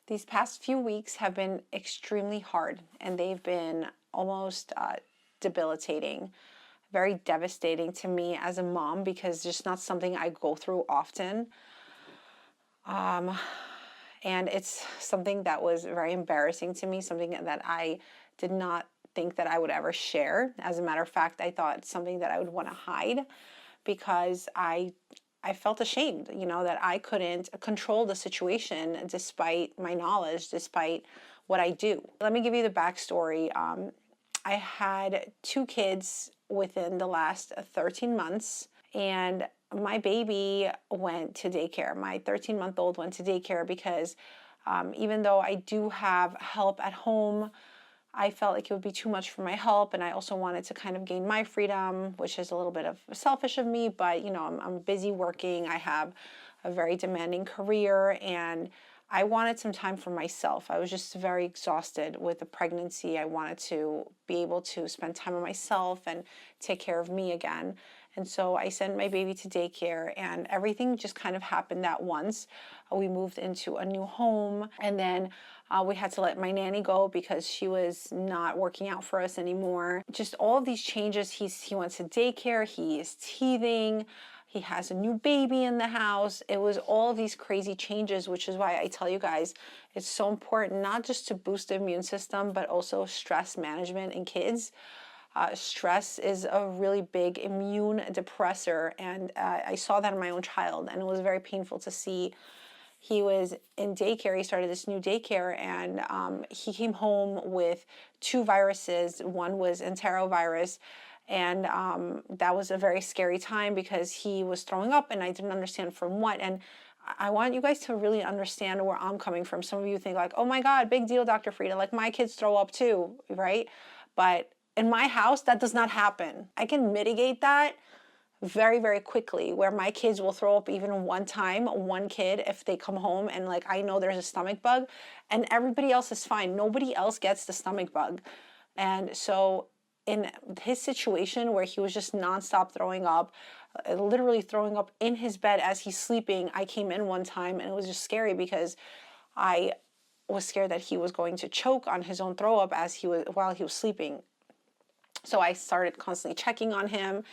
These past few weeks have been extremely hard, and they've been almost debilitating, very devastating to me as a mom because it's just not something I go through often. And it's something that was very embarrassing to me, something that I did not think that I would ever share. As a matter of fact, I thought it's something that I would want to hide because I felt ashamed, that I couldn't control the situation despite my knowledge, despite what I do. Let me give you the backstory. I had two kids within the last 13 months, and my baby went to daycare. My 13-month-old went to daycare because even though I do have help at home, I felt like it would be too much for my help, and I also wanted to kind of gain my freedom, which is a little bit of selfish of me, but I'm busy working. I have a very demanding career, and I wanted some time for myself. I was just very exhausted with the pregnancy. I wanted to be able to spend time with myself and take care of me again. And so I sent my baby to daycare, and everything just kind of happened at once. We moved into a new home, and then we had to let my nanny go because she was not working out for us anymore. Just all of these changes. He went to daycare. He is teething. He has a new baby in the house. It was all of these crazy changes, which is why I tell you guys it's so important not just to boost the immune system, but also stress management in kids. Stress is a really big immune depressor, and I saw that in my own child, and it was very painful to see. He was in daycare. He started this new daycare, and he came home with two viruses. One was enterovirus, and that was a very scary time because he was throwing up, and I didn't understand from what. And I want you guys to really understand where I'm coming from. Some of you think like, oh my God, big deal, Dr. Frida. Like my kids throw up too, right? But in my house, that does not happen. I can mitigate that very, very quickly, where my kids will throw up even one time, one kid, if they come home and like I know there's a stomach bug, and everybody else is fine. Nobody else gets the stomach bug. And so in his situation where he was just nonstop throwing up, literally throwing up in his bed as he's sleeping, I came in one time and it was just scary because I was scared that he was going to choke on his own throw up while he was sleeping. So I started constantly checking on him.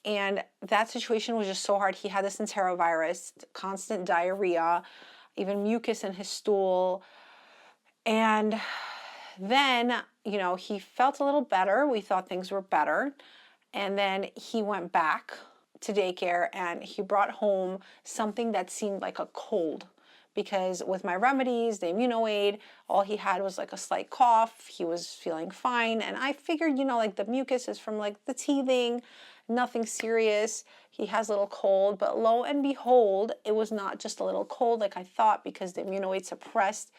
And that situation was just so hard. He had this enterovirus, constant diarrhea, even mucus in his stool. And then, he felt a little better. We thought things were better. And then he went back to daycare and he brought home something that seemed like a cold. Because with my remedies, the Immunoaid, all he had was like a slight cough. He was feeling fine. And I figured, like the mucus is from like the teething, nothing serious. He has a little cold, but lo and behold, it was not just a little cold like I thought, because the Immunoaid suppressed,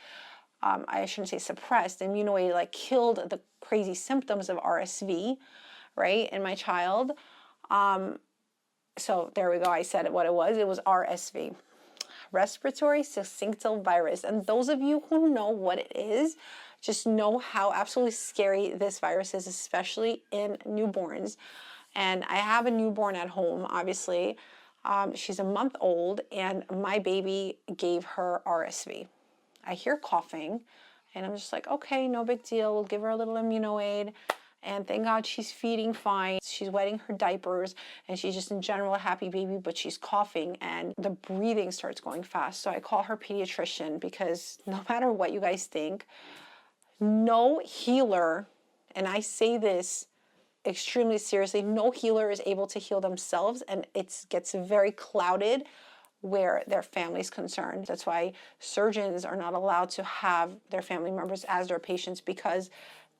I shouldn't say suppressed, the Immunoaid like killed the crazy symptoms of RSV, right, in my child. So there we go. I said what it was. It was RSV. Respiratory syncytial virus. And those of you who know what it is, just know how absolutely scary this virus is, especially in newborns. And I have a newborn at home, obviously. She's a month old, and my baby gave her RSV. I hear coughing, and I'm just like, okay, no big deal. We'll give her a little Immunoaid. And thank God she's feeding fine. She's wetting her diapers, and she's just in general a happy baby, but she's coughing and the breathing starts going fast. So I call her pediatrician because no matter what you guys think, no healer, and I say this extremely seriously, no healer is able to heal themselves, and it gets very clouded where their family is concerned. That's why surgeons are not allowed to have their family members as their patients, because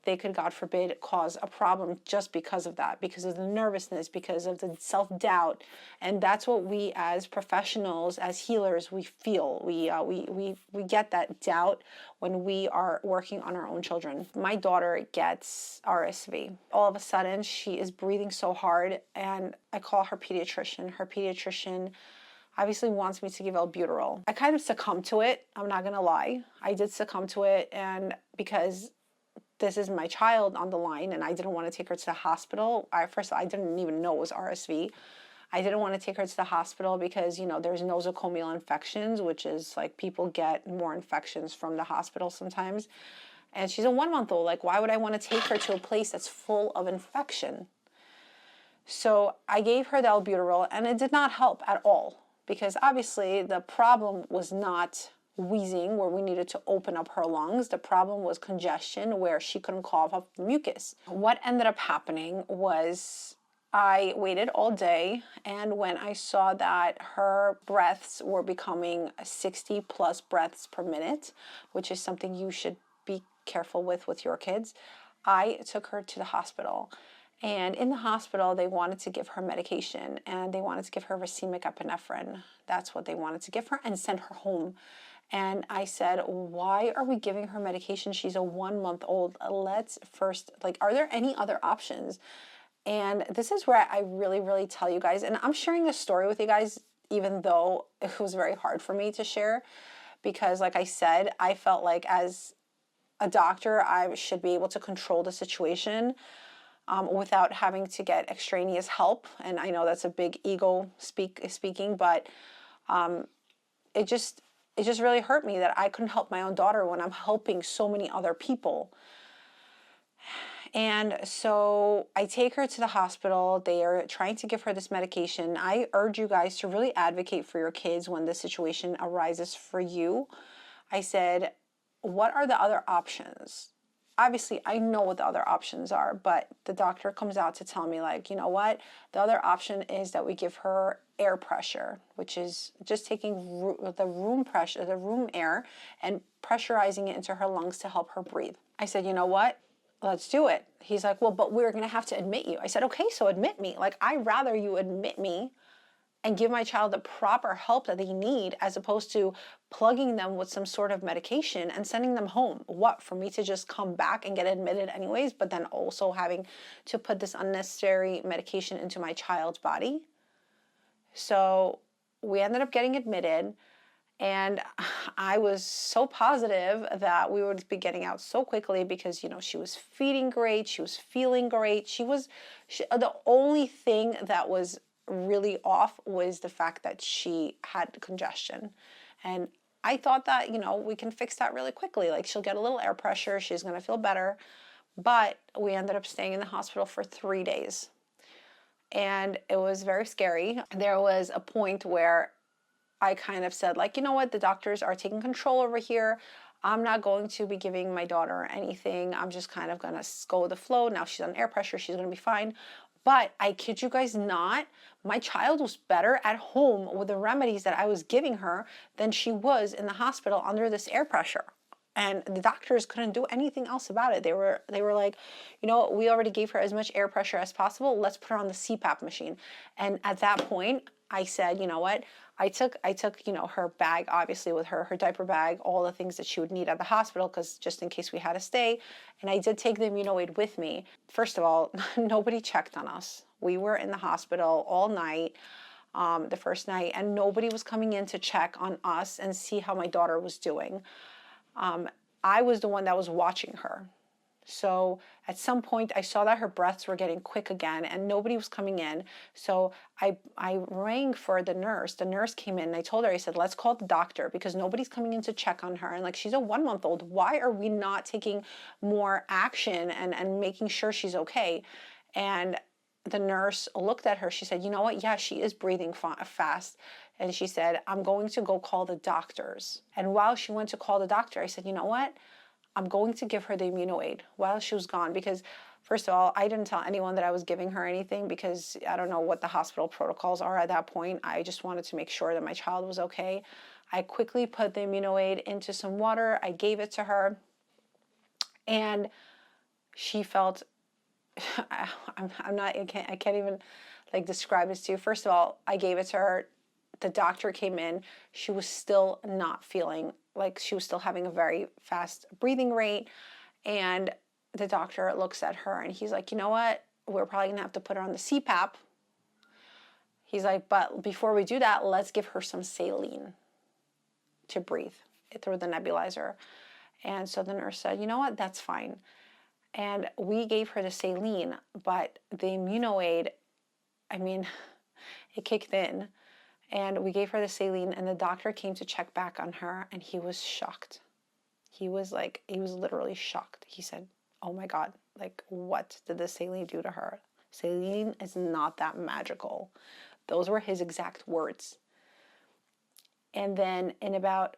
they could, God forbid, cause a problem just because of that, because of the nervousness, because of the self-doubt. And that's what we as professionals, as healers, we feel. We get that doubt when we are working on our own children. My daughter gets RSV. All of a sudden, she is breathing so hard, and I call her pediatrician. Her pediatrician obviously wants me to give albuterol. I kind of succumbed to it. I'm not going to lie. I did succumb to it, and because this is my child on the line and I didn't want to take her to the hospital. First of all, I didn't even know it was RSV. I didn't want to take her to the hospital because, you know, there's nosocomial infections, which is like people get more infections from the hospital sometimes. And she's a 1 month old. Like, why would I want to take her to a place that's full of infection? So I gave her the albuterol, and it did not help at all, because obviously the problem was not wheezing where we needed to open up her lungs. The problem was congestion where she couldn't cough up mucus. What ended up happening was I waited all day, and when I saw that her breaths were becoming 60 plus breaths per minute, which is something you should be careful with your kids, I took her to the hospital. And in the hospital, they wanted to give her medication, and they wanted to give her racemic epinephrine. That's what they wanted to give her, and send her home. And I said, why are we giving her medication? She's a 1 month old. Let's first, like, are there any other options? And this is where I really, really tell you guys, and I'm sharing this story with you guys, even though it was very hard for me to share, because like I said, I felt like as a doctor, I should be able to control the situation without having to get extraneous help. And I know that's a big ego speaking, but it just really hurt me that I couldn't help my own daughter when I'm helping so many other people. And so I take her to the hospital. They are trying to give her this medication. I urge you guys to really advocate for your kids when this situation arises for you. I said, what are the other options? Obviously, I know what the other options are, but the doctor comes out to tell me, like, you know what? The other option is that we give her air pressure, which is just taking the room pressure, the room air, and pressurizing it into her lungs to help her breathe. I said, you know what? Let's do it. He's like, well, but we're going to have to admit you. I said, okay, so admit me. Like, I'd rather you admit me and give my child the proper help that they need, as opposed to plugging them with some sort of medication and sending them home. What, for me to just come back and get admitted anyways, but then also having to put this unnecessary medication into my child's body? So we ended up getting admitted, and I was so positive that we would be getting out so quickly because, you know, she was feeding great, she was feeling great. The only thing that was really off was the fact that she had congestion. And I thought that, you know, we can fix that really quickly. Like, she'll get a little air pressure, she's going to feel better. But we ended up staying in the hospital for 3 days. And it was very scary. There was a point where I kind of said, like, you know what, the doctors are taking control over here. I'm not going to be giving my daughter anything. I'm just kind of going to go with the flow. Now she's on air pressure, she's going to be fine. But I kid you guys not, my child was better at home with the remedies that I was giving her than she was in the hospital under this air pressure. And the doctors couldn't do anything else about it. They were like, you know what, we already gave her as much air pressure as possible. Let's put her on the CPAP machine. And at that point, I said, you know what, I took, you know, her bag, obviously with her diaper bag, all the things that she would need at the hospital, because just in case we had to stay. And I did take the Immunoaid with me. First of all, nobody checked on us. We were in the hospital all night, the first night, and nobody was coming in to check on us and see how my daughter was doing. I was the one that was watching her. So at some point I saw that her breaths were getting quick again and nobody was coming in. So I rang for the nurse. The nurse came in and I told her, I said, let's call the doctor because nobody's coming in to check on her. And like, she's a 1 month old. Why are we not taking more action and making sure she's okay? And the nurse looked at her. She said, you know what? Yeah, she is breathing fast. And she said, I'm going to go call the doctors. And while she went to call the doctor, I said, you know what? I'm going to give her the Immunoaid while she was gone, because first of all, I didn't tell anyone that I was giving her anything because I don't know what the hospital protocols are at that point. I just wanted to make sure that my child was okay. I quickly put the Immunoaid into some water. I gave it to her and she felt, I can't even like describe this to you. First of all, I gave it to her. The doctor came in. She was still not feeling, like she was still having a very fast breathing rate. And the doctor looks at her and he's like, you know what? We're probably going to have to put her on the CPAP. He's like, but before we do that, let's give her some saline to breathe through the nebulizer. And so the nurse said, you know what? That's fine. And we gave her the saline, but the Immunoaid, I mean, it kicked in. And we gave her the saline, and the doctor came to check back on her, and he was shocked. He was literally shocked. He said, "Oh my God, like, what did the saline do to her? Saline is not that magical." Those were his exact words. And then in about,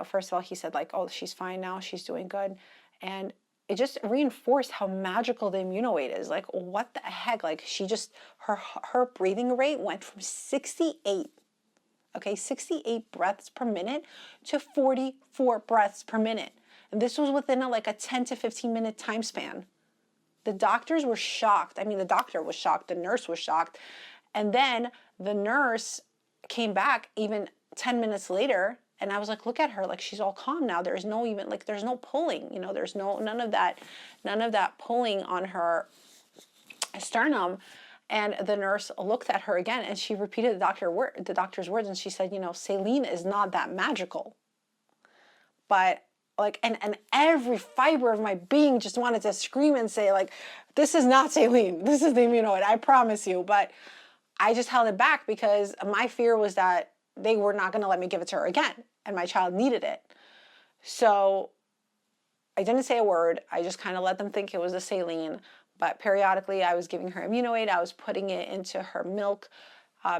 first of all, he said, like, "Oh, she's fine now. She's doing good." And it just reinforced how magical the Immunoaid is. Like, what the heck? Like, her breathing rate went from 68, okay, 68 breaths per minute to 44 breaths per minute. And this was within a 10 to 15 minute time span. The doctors were shocked. I mean, the doctor was shocked. The nurse was shocked. And then the nurse came back even 10 minutes later, and I was like, look at her, like, she's all calm now. There's no pulling, there's none of that pulling on her sternum. And the nurse looked at her again, and she repeated the doctor's words, and she said, saline is not that magical. But and every fiber of my being just wanted to scream and say, like, this is not saline. This is the Immunoaid, I promise you. But I just held it back because my fear was that they were not going to let me give it to her again, and my child needed it. So I didn't say a word. I just kind of let them think it was a saline. But periodically, I was giving her Immunoaid. I was putting it into her milk,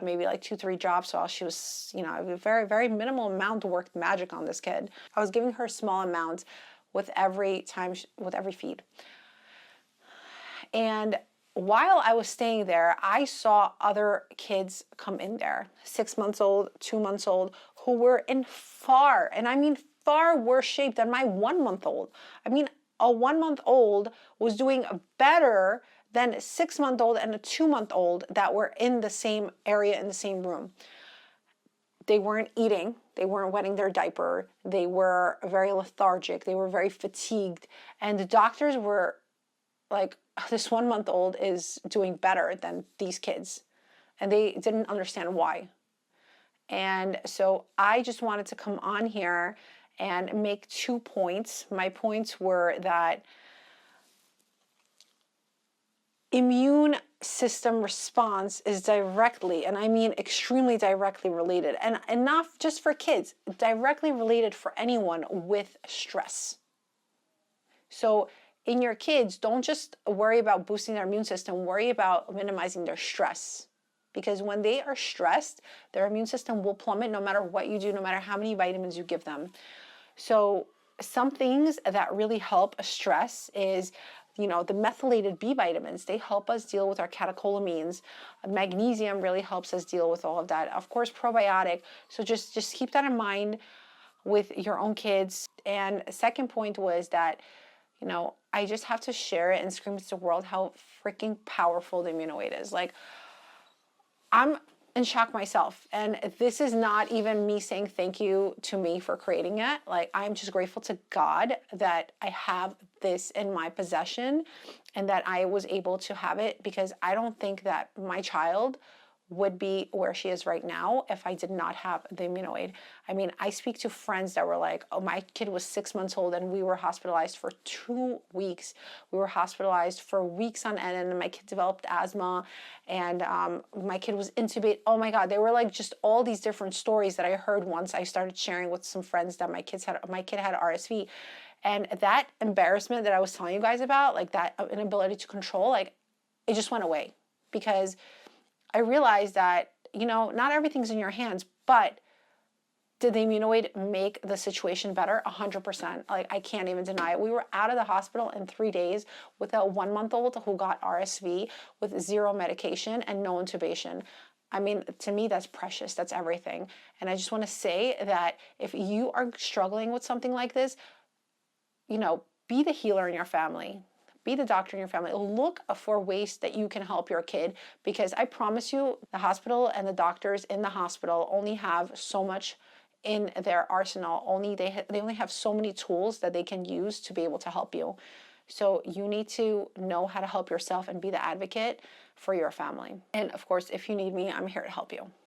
maybe like 2-3 drops while she was, a very, very minimal amount worked magic on this kid. I was giving her a small amount with every feed. And while I was staying there, I saw other kids come in there, 6 months old, 2 months old, who were in far worse shape than my 1 month old. I mean, a 1 month old was doing better than a 6 month old and a 2 month old that were in the same area, in the same room. They weren't eating. They weren't wetting their diaper. They were very lethargic. They were very fatigued. And the doctors were like, this 1 month old is doing better than these kids. And they didn't understand why. And so I just wanted to come on here and make 2 points. My points were that immune system response is directly, and I mean extremely directly related, and not just for kids, directly related for anyone with stress. So in your kids, don't just worry about boosting their immune system, worry about minimizing their stress. Because when they are stressed, their immune system will plummet no matter what you do, no matter how many vitamins you give them. So some things that really help stress is, the methylated B vitamins. They help us deal with our catecholamines. Magnesium really helps us deal with all of that. Of course, probiotic. So just keep that in mind with your own kids. And second point was that, I just have to share it and scream to the world how freaking powerful the Immunoaid is. Like, I'm in shock myself. And this is not even me saying thank you to me for creating it. Like, I'm just grateful to God that I have this in my possession and that I was able to have it, because I don't think that my child would be where she is right now if I did not have the Immunoaid. I mean, I speak to friends that were like, oh, my kid was 6 months old and we were hospitalized for 2 weeks. We were hospitalized for weeks on end, and my kid developed asthma, and my kid was intubated. Oh my God, they were like just all these different stories that I heard once I started sharing with some friends that my kid had RSV. And that embarrassment that I was telling you guys about, like that inability to control, like, it just went away, because I realized that, not everything's in your hands, but did the Immunoaid make the situation better? 100%. Like, I can't even deny it. We were out of the hospital in 3 days with a 1 month old who got RSV with 0 medication and no intubation. I mean, to me, that's precious. That's everything. And I just want to say that if you are struggling with something like this, be the healer in your family. Be the doctor in your family. Look for ways that you can help your kid, because I promise you, the hospital and the doctors in the hospital only have so much in their arsenal. They only have so many tools that they can use to be able to help you. So you need to know how to help yourself and be the advocate for your family. And of course, if you need me, I'm here to help you.